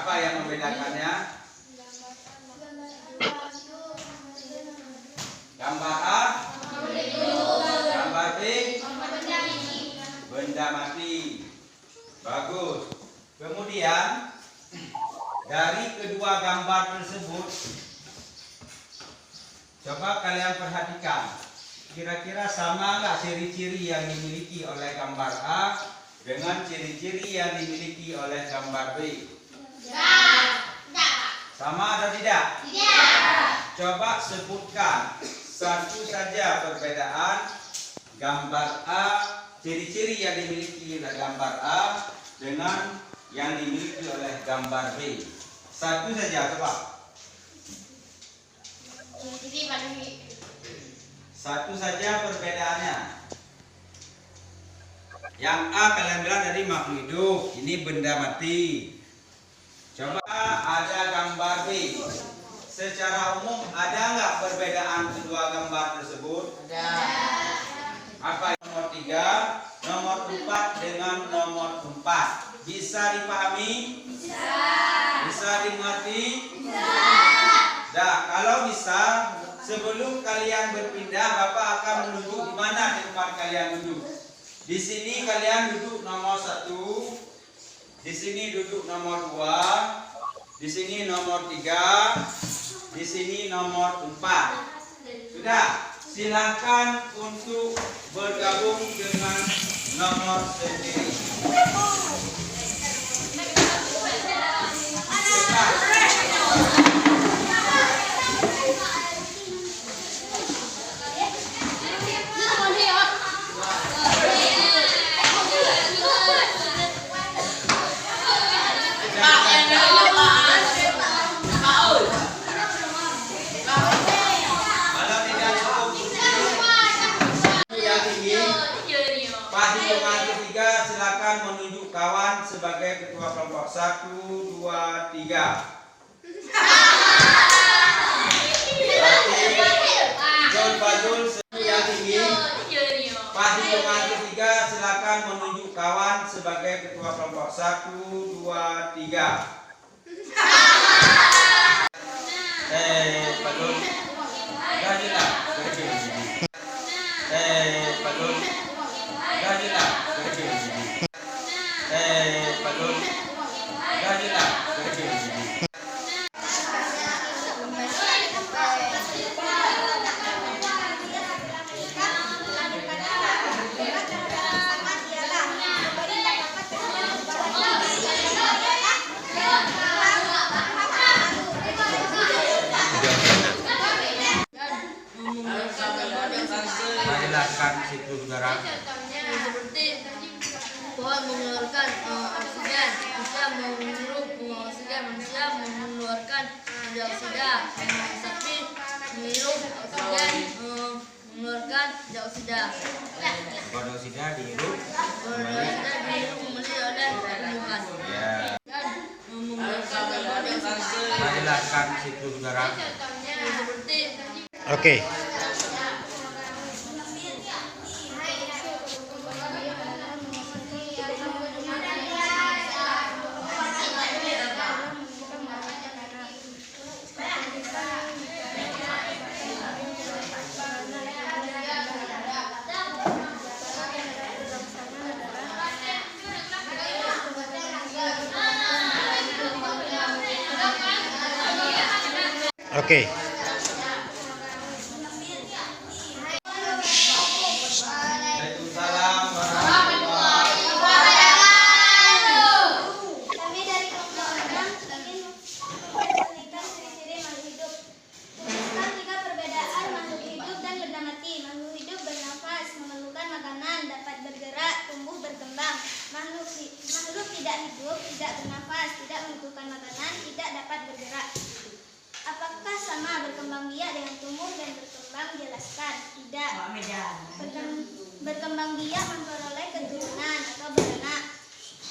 Apa yang membedakannya? Gambar A, gambar B, benda mati. Bagus. Kemudian dari kedua gambar tersebut, coba kalian perhatikan, kira-kira sama nggak ciri-ciri yang dimiliki oleh gambar A dengan ciri-ciri yang dimiliki oleh gambar B? Sama atau tidak? Tidak. Coba sebutkan satu saja perbedaan gambar A, ciri-ciri yang dimiliki oleh gambar A dengan yang dimiliki oleh gambar B. Satu saja, coba. Satu saja perbedaannya. Yang A kalian bilang dari makhluk hidup, ini benda mati. Coba ada gambar B. Secara umum ada nggak perbedaan kedua gambar tersebut? Ada. Apa nomor 3, nomor 4 dengan nomor 4? Bisa dipahami? Bisa. Bisa dimengerti? Bisa. Nah, kalau bisa, sebelum kalian berpindah, Bapak akan menunjuk di mana tempat kalian duduk. Di sini kalian duduk nomor 1, di sini duduk nomor 2, di sini nomor 3, di sini nomor 4. Sudah, silakan untuk bergabung dengan nomor sendiri. Menunjuk kawan sebagai ketua kelompok. 1, 2, 3. John Badul yang tinggi. Pas hitungan ketiga silakan menunjuk kawan sebagai ketua kelompok. 1, 2, 3. Badul. Gajilah. Badul. Gajilah. Badul. Gajilah. Jelaskan siklus udara. Seperti pohon mengeluarkan oksigen, manusia menghirup oksigen, manusia mengeluarkan dioksida, sapi menghirup oksigen, mengeluarkan dioksida. Dioksida dihirup kembali oleh tumbuhan. Dan mengeluarkan karbon dioksida. Jelaskan siklus udara. Seperti Oke. Oke. Waalaikumsalam warahmatullahi wabarakatuh. Kami dari kelompok 6 ingin menceritakan ciri-ciri makhluk hidup. Tentang 3 perbedaan makhluk hidup dan benda mati. Makhluk hidup bernafas, memerlukan makanan, dapat bergerak, tumbuh, berkembang. Makhluk tidak hidup, tidak bernafas, tidak membutuhkan makanan, tidak dapat bergerak. Apakah sama berkembang biak dengan tumbuh dan berkembang? Jelaskan. Tidak. Berkembang biak memperoleh keturunan atau beranak.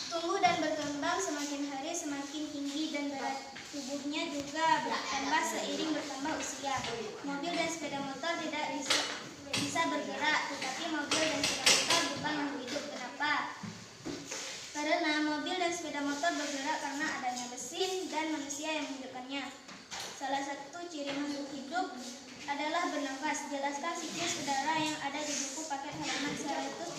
Tumbuh dan berkembang semakin hari semakin tinggi dan berat tubuhnya juga bertambah seiring bertambah usia. Mobil dan sepeda motor tidak bisa bergerak, tetapi mobil dan sepeda motor bukan makhluk hidup. Kenapa? Karena mobil dan sepeda motor bergerak karena adanya besi. mesin, dan manusia yang menghidupkannya. Salah satu ciri makhluk hidup adalah bernafas. Jelaskan siklus udara yang ada di buku paket halaman 136.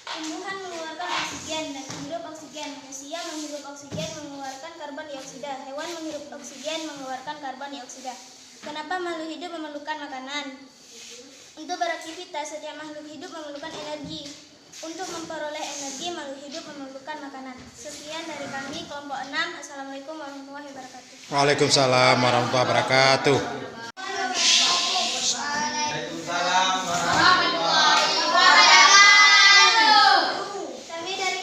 Tumbuhan mengeluarkan oksigen dan menghirup oksigen. Manusia menghirup oksigen, mengeluarkan karbon dioksida. Hewan menghirup oksigen, mengeluarkan karbon dioksida. Kenapa makhluk hidup memerlukan makanan? Untuk beraktivitas, setiap makhluk hidup memerlukan energi. Untuk memperoleh energi, makhluk hidup memerlukan makanan. Sekian dari kami, kelompok 6. Assalamualaikum warahmatullahi wabarakatuh. Waalaikumsalam warahmatullahi wabarakatuh. Waalaikumsalam warahmatullahi Kami dari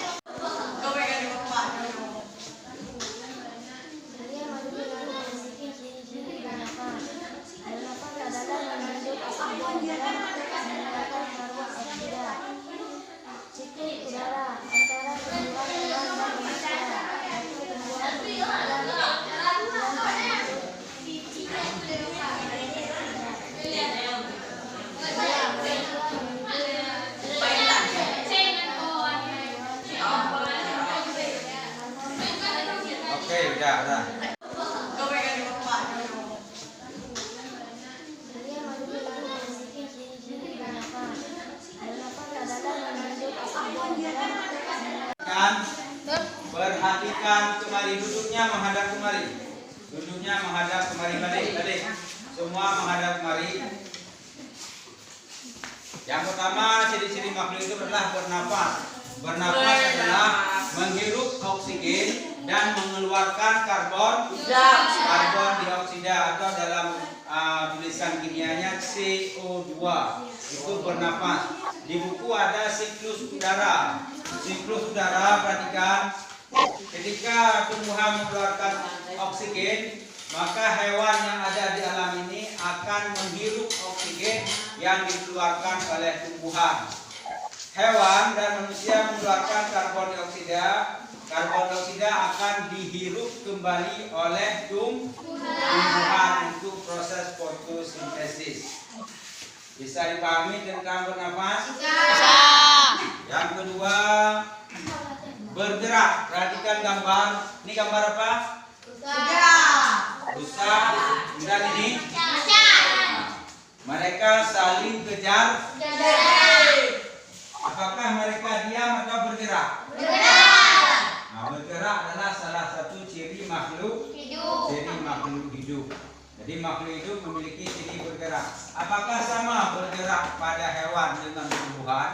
siklus udara antara tumbuhan hewan dan manusia. Oke, udah. Perhatikan kemari, duduknya menghadap kemari. Duduknya menghadap kemari, balik. Semua menghadap kemari. Yang pertama, ciri-ciri makhluk itu adalah bernafas. Bernafas adalah menghirup oksigen dan mengeluarkan karbon dioksida atau dalam tulisan kimianya CO2. Itu bernafas. Di buku ada siklus udara. Siklus udara, perhatikan, ketika tumbuhan mengeluarkan oksigen, maka hewan yang ada di alam ini akan menghirup oksigen yang dikeluarkan oleh tumbuhan. Hewan dan manusia mengeluarkan karbon dioksida. Karbon dioksida akan dihirup kembali oleh tumbuhan untuk proses fotosintesis. Bisa dipahami tentang bernafas? Bisa. Yang kedua, bergerak. Perhatikan gambar. Ini gambar apa? Busa. Dan ini? Mereka saling kejar. Apakah mereka diam atau bergerak? Nah, bergerak adalah salah satu ciri makhluk hidup. Jadi makhluk hidup memiliki ciri bergerak. Apakah sama bergerak pada hewan dengan tumbuhan?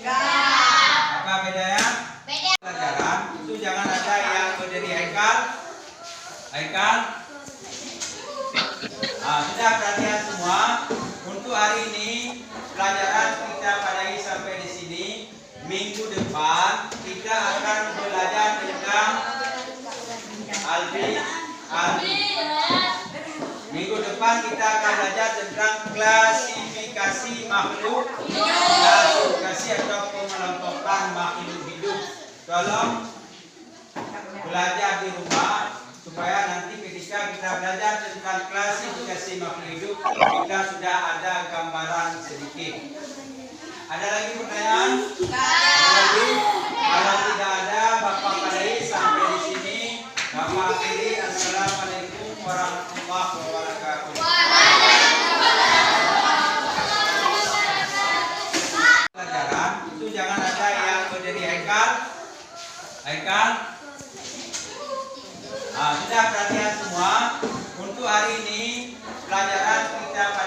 Apa bedanya? Pelajaran itu jangan ada yang berdiri haikal. Sudah perhatian semua. Untuk hari ini pelajaran kita padai sampai di sini. Minggu depan kita akan belajar tentang Albi. Minggu depan kita akan belajar tentang klasifikasi makhluk, klasifikasi atau pengelompokan makhluk hidup. Tolong belajar di rumah supaya nanti ketika kita belajar tentang klasifikasi makhluk hidup kita sudah ada gambaran sedikit. Ada lagi pertanyaan? Ada lagi? Kalau tidak ada, Bapak Kadai sampai di sini. Bapak akhiri. Assalamualaikum warahmatullahi wabarakatuh. Pelajaran itu jangan ada yang berdiri haikal. Sudah perhatian semua. Untuk hari ini pelajaran kita